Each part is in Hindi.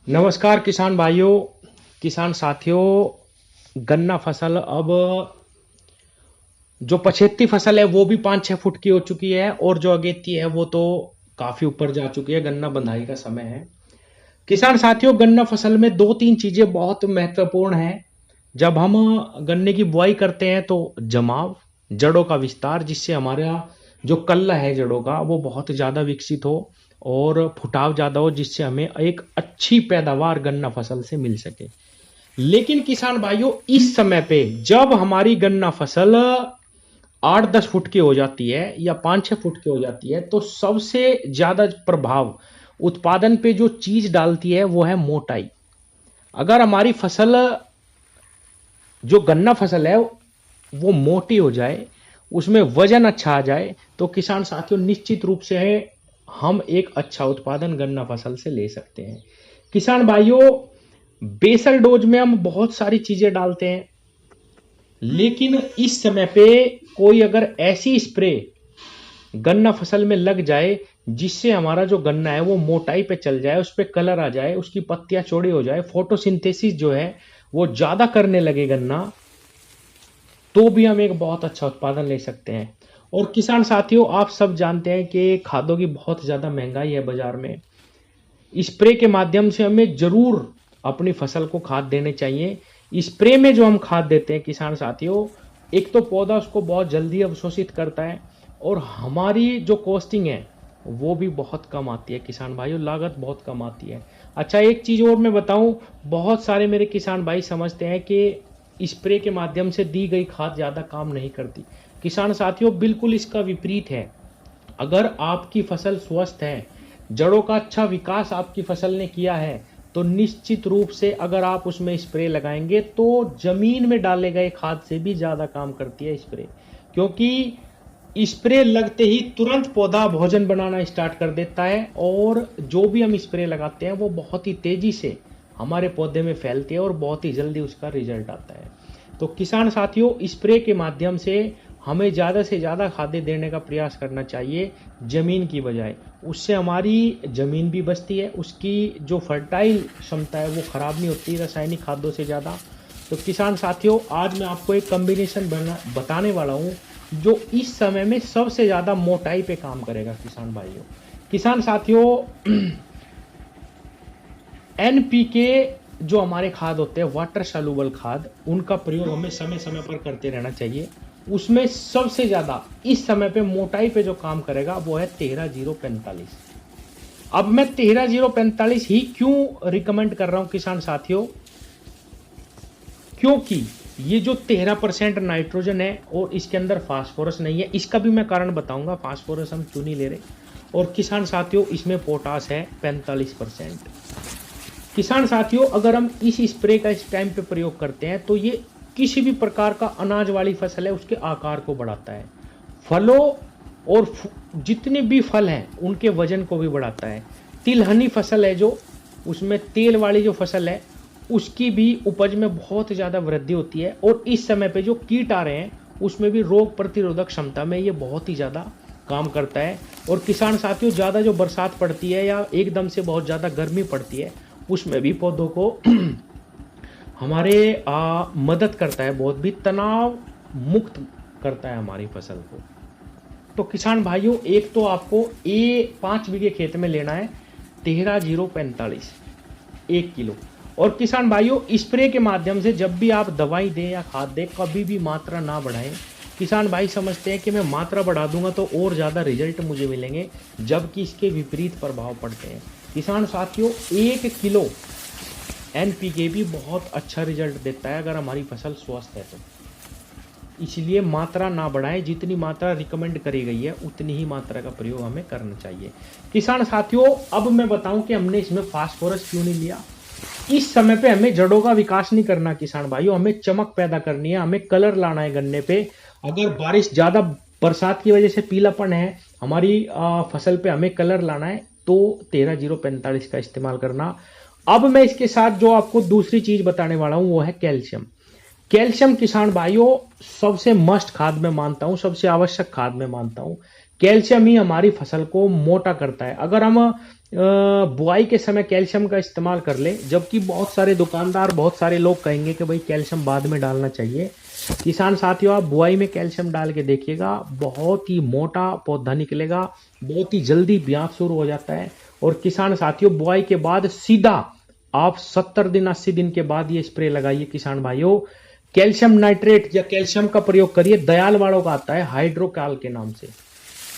नमस्कार किसान भाइयों, किसान साथियों। गन्ना फसल अब जो पछेती फसल है वो भी 5-6 फुट की हो चुकी है और जो अगेती है वो तो काफी ऊपर जा चुकी है। गन्ना बंधाई का समय है। किसान साथियों, गन्ना फसल में दो तीन चीजें बहुत महत्वपूर्ण हैं। जब हम गन्ने की बुआई करते हैं तो जमाव, जड़ों का विस्तार, जिससे हमारा जो कल्ला है जड़ों का वो बहुत ज्यादा विकसित हो और फुटाव ज्यादा हो, जिससे हमें एक अच्छी पैदावार गन्ना फसल से मिल सके। लेकिन किसान भाइयों, इस समय पे जब हमारी गन्ना फसल 8-10 फुट की हो जाती है या 5-6 फुट की हो जाती है तो सबसे ज्यादा प्रभाव उत्पादन पे जो चीज डालती है वो है मोटाई। अगर हमारी फसल, जो गन्ना फसल है, वो मोटी हो जाए, उसमें वजन अच्छा आ जाए, तो किसान साथियों निश्चित रूप से हम एक अच्छा उत्पादन गन्ना फसल से ले सकते हैं। किसान भाइयों, बेसल डोज में हम बहुत सारी चीजें डालते हैं, लेकिन इस समय पे कोई अगर ऐसी स्प्रे गन्ना फसल में लग जाए जिससे हमारा जो गन्ना है वो मोटाई पे चल जाए, उस पे कलर आ जाए, उसकी पत्तियां चौड़ी हो जाए, फोटोसिंथेसिस जो है वो ज्यादा करने लगे गन्ना, तो भी हम एक बहुत अच्छा उत्पादन ले सकते हैं। और किसान साथियों, आप सब जानते हैं कि खादों की बहुत ज्यादा महंगाई है बाजार में। स्प्रे के माध्यम से हमें जरूर अपनी फसल को खाद देने चाहिए। स्प्रे में जो हम खाद देते हैं किसान साथियों, एक तो पौधा उसको बहुत जल्दी अवशोषित करता है और हमारी जो कॉस्टिंग है वो भी बहुत कम आती है। किसान भाइयों, लागत बहुत कम आती है। अच्छा, एक चीज और मैं बताऊं, बहुत सारे मेरे किसान भाई समझते हैं कि स्प्रे के माध्यम से दी गई खाद ज्यादा काम नहीं करती। किसान साथियों, बिल्कुल इसका विपरीत है। अगर आपकी फसल स्वस्थ है, जड़ों का अच्छा विकास आपकी फसल ने किया है, तो निश्चित रूप से अगर आप उसमें स्प्रे लगाएंगे तो जमीन में डाले गए खाद से भी ज्यादा काम करती है स्प्रे। क्योंकि स्प्रे लगते ही तुरंत पौधा भोजन बनाना स्टार्ट कर देता है और जो भी हम स्प्रे लगाते हैं वो बहुत ही तेजी से हमारे पौधे में फैलती है और बहुत ही जल्दी उसका रिजल्ट आता है। तो किसान साथियों, स्प्रे के माध्यम से हमें ज़्यादा से ज़्यादा खादें देने का प्रयास करना चाहिए ज़मीन की बजाय। उससे हमारी ज़मीन भी बचती है, उसकी जो फर्टाइल क्षमता है वो ख़राब नहीं होती रासायनिक खादों से ज़्यादा। तो किसान साथियों, आज मैं आपको एक कम्बिनेशन बताने वाला हूँ जो इस समय में सबसे ज़्यादा मोटाई पे काम करेगा। किसान साथियों, एनपीके जो हमारे खाद होते हैं, वाटर सॉल्युबल खाद, उनका प्रयोग हमें समय समय पर करते रहना चाहिए। उसमें सबसे ज्यादा इस समय पे मोटाई पे जो काम करेगा वो है 13-0-45। अब मैं 13-0-45 ही क्यों रिकमेंड कर रहा हूं किसान साथियों, क्योंकि ये जो 13% नाइट्रोजन है और इसके अंदर फास्फोरस नहीं है, इसका भी मैं कारण बताऊंगा। फास्फोरस हम क्यों नहीं ले रहे। और किसान साथियों, इसमें पोटास है 45%। किसान साथियों, अगर हम इस स्प्रे का इस टाइम पे प्रयोग करते हैं तो ये किसी भी प्रकार का अनाज वाली फसल है उसके आकार को बढ़ाता है, फलों और जितने भी फल हैं उनके वजन को भी बढ़ाता है। तिलहनी फसल है जो, उसमें तेल वाली जो फसल है उसकी भी उपज में बहुत ज़्यादा वृद्धि होती है। और इस समय पे जो कीट आ रहे हैं उसमें भी रोग प्रतिरोधक क्षमता में ये बहुत ही ज़्यादा काम करता है। और किसान साथियों, ज़्यादा जो बरसात पड़ती है या एकदम से बहुत ज़्यादा गर्मी पड़ती है उसमें भी पौधों को हमारे मदद करता है, बहुत भी तनाव मुक्त करता है हमारी फसल को। तो किसान भाइयों, एक तो आपको 5 बीघे खेत में लेना है 13-0-45 1 किलो। और किसान भाइयों, स्प्रे के माध्यम से जब भी आप दवाई दें या खाद दें, कभी भी मात्रा ना बढ़ाएं। किसान भाई समझते हैं कि मैं मात्रा बढ़ा दूंगा तो और ज़्यादा रिजल्ट मुझे मिलेंगे, जबकि इसके विपरीत प्रभाव पड़ते हैं। किसान साथियों, 1 किलो एनपीके भी बहुत अच्छा रिजल्ट देता है अगर हमारी फसल स्वस्थ है तो। इसलिए मात्रा ना बढ़ाएं, जितनी मात्रा रिकमेंड करी गई है उतनी ही मात्रा का प्रयोग हमें करना चाहिए। किसान साथियों, अब मैं बताऊं कि हमने इसमें फास्फोरस क्यों नहीं लिया। इस समय पे हमें जड़ों का विकास नहीं करना किसान भाइयों, हमें चमक पैदा करनी है, हमें कलर लाना है गन्ने पे। अगर बारिश ज्यादा, बरसात की वजह से पीलापन है हमारी फसल पे, हमें कलर लाना है तो 13-0-45 का इस्तेमाल करना। अब मैं इसके साथ जो आपको दूसरी चीज बताने वाला हूं वो है कैल्शियम। कैल्शियम किसान भाइयों सबसे मस्ट खाद में मानता हूं, सबसे आवश्यक खाद में मानता हूं। कैल्शियम ही हमारी फसल को मोटा करता है। अगर हम बुआई के समय कैल्शियम का इस्तेमाल कर ले, जबकि बहुत सारे दुकानदार, बहुत सारे लोग कहेंगे कि भाई कैल्शियम बाद में डालना चाहिए। किसान साथियों, आप बुआई में कैल्शियम डाल के देखिएगा, बहुत ही मोटा पौधा निकलेगा, बहुत ही जल्दी ब्याज शुरू हो जाता है। और किसान साथियों, बुआई के बाद सीधा आप 70 दिन 80 दिन के बाद ये स्प्रे लगाइए किसान भाइयों। कैल्शियम नाइट्रेट या कैल्शियम का प्रयोग करिए। दयालवाड़ों का आता है हाइड्रोकाल के नाम से,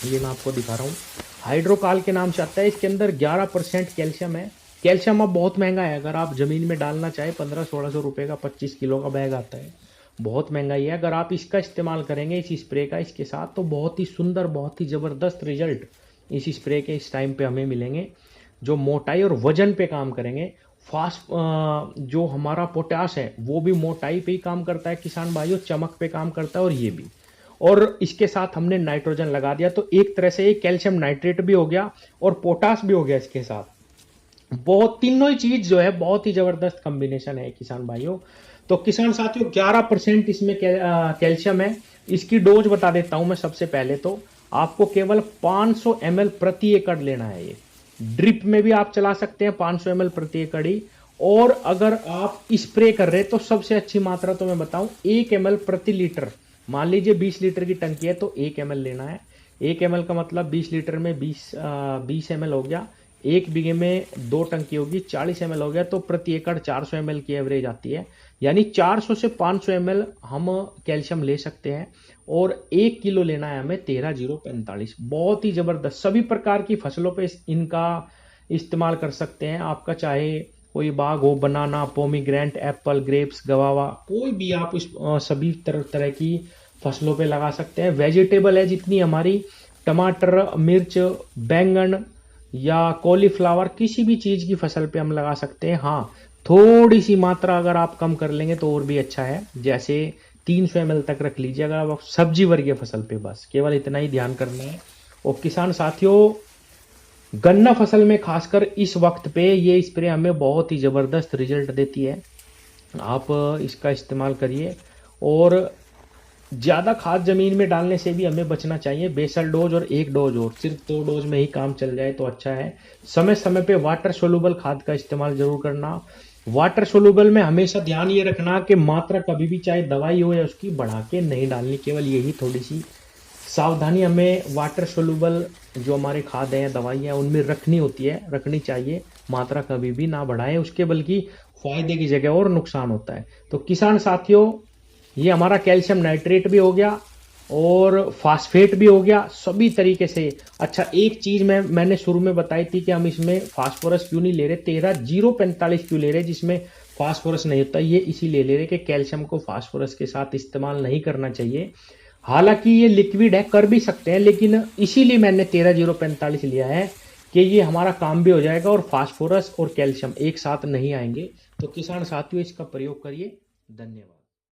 ये मैं आपको दिखा रहा हूँ, हाइड्रोकाल के नाम से आता है। इसके अंदर 11% कैल्शियम है। कैल्शियम अब बहुत महंगा है, अगर आप जमीन में डालना चाहे 1500-1600 रुपए का 25 किलो का बैग आता है, बहुत महंगाई है। अगर आप इसका इस्तेमाल करेंगे, इस स्प्रे का इसके साथ, तो बहुत ही सुंदर, बहुत ही ज़बरदस्त रिजल्ट इस स्प्रे के इस टाइम पे हमें मिलेंगे, जो मोटाई और वजन पे काम करेंगे। जो हमारा पोटाश है वो भी मोटाई पे ही काम करता है किसान भाइयों, चमक पे काम करता है, और ये भी। और इसके साथ हमने नाइट्रोजन लगा दिया, तो एक तरह से ये कैल्शियम नाइट्रेट भी हो गया और पोटाश भी हो गया इसके साथ। बहुत तीनों ही चीज जो है बहुत ही जबरदस्त कॉम्बिनेशन है किसान भाइयों। तो किसान साथियों, 11% इसमें कैल्शियम है। इसकी डोज बता देता हूं मैं। सबसे पहले तो आपको केवल 500 ml प्रति एकड़ लेना है। ये ड्रिप में भी आप चला सकते हैं 500 ml प्रति एकड़ ही। और अगर आप स्प्रे कर रहे हैं तो सबसे अच्छी मात्रा तो मैं बताऊं 1 ml प्रति लीटर। मान लीजिए 20 लीटर की टंकी है तो 1 ml लेना है। 1 ml का मतलब 20 लीटर में 20 ml हो गया। 1 बीघे में 2 टंकी होगी, 40 ml हो गया, तो प्रति एकड़ 400 ml की एवरेज आती है। यानी 400 से 500 ml हम कैल्शियम ले सकते हैं। और 1 किलो लेना है हमें 13,045। बहुत ही जबरदस्त, सभी प्रकार की फसलों पे इनका इस्तेमाल कर सकते हैं। आपका चाहे कोई बाग हो, बनाना, पोमीग्रेनेट, एप्पल, ग्रेप्स, गवावा, कोई भी आप सभी तरह की फसलों पे लगा सकते हैं। वेजिटेबल है जितनी हमारी, टमाटर, मिर्च, बैंगन या कॉलीफ्लावर, किसी भी चीज की फसल पे हम लगा सकते हैं। हाँ, थोड़ी सी मात्रा अगर आप कम कर लेंगे तो और भी अच्छा है, जैसे 300 ml तक रख लीजिए अगर आप सब्जी वर्गीय फसल पे, बस केवल इतना ही ध्यान करना है। और किसान साथियों, गन्ना फसल में खासकर इस वक्त पे ये स्प्रे हमें बहुत ही जबरदस्त रिजल्ट देती है। आप इसका इस्तेमाल करिए। और ज्यादा खाद जमीन में डालने से भी हमें बचना चाहिए। बेसल डोज और 1 डोज, और सिर्फ 2 डोज में ही काम चल जाए तो अच्छा है। समय समय पे वाटर सोल्यूबल खाद का इस्तेमाल जरूर करना। वाटर सोल्यूबल में हमेशा ध्यान ये रखना कि मात्रा कभी भी, चाहे दवाई हो या उसकी, बढ़ा के नहीं डालनी। केवल यही थोड़ी सी सावधानी हमें वाटर सोल्यूबल जो हमारे खाद हैं, दवाइयाँ, उनमें रखनी होती है, रखनी चाहिए। मात्रा कभी भी ना बढ़ाएं उसके, बल्कि फायदे की जगह और नुकसान होता है। तो किसान साथियों, ये हमारा कैल्शियम नाइट्रेट भी हो गया और फास्फेट भी हो गया, सभी तरीके से। अच्छा, एक चीज मैंने शुरू में बताई थी कि हम इसमें फास्फोरस क्यों नहीं ले रहे, 13,045 क्यों ले रहे जिसमें फास्फोरस नहीं होता, ये इसीलिए ले रहे कि कैल्शियम को फास्फोरस के साथ इस्तेमाल नहीं करना चाहिए। हालांकि ये लिक्विड है, कर भी सकते हैं, लेकिन इसीलिए मैंने 13,045 लिया है कि ये हमारा काम भी हो जाएगा और फास्फोरस और कैल्शियम एक साथ नहीं आएंगे। तो किसान साथियों, इसका प्रयोग करिए। धन्यवाद।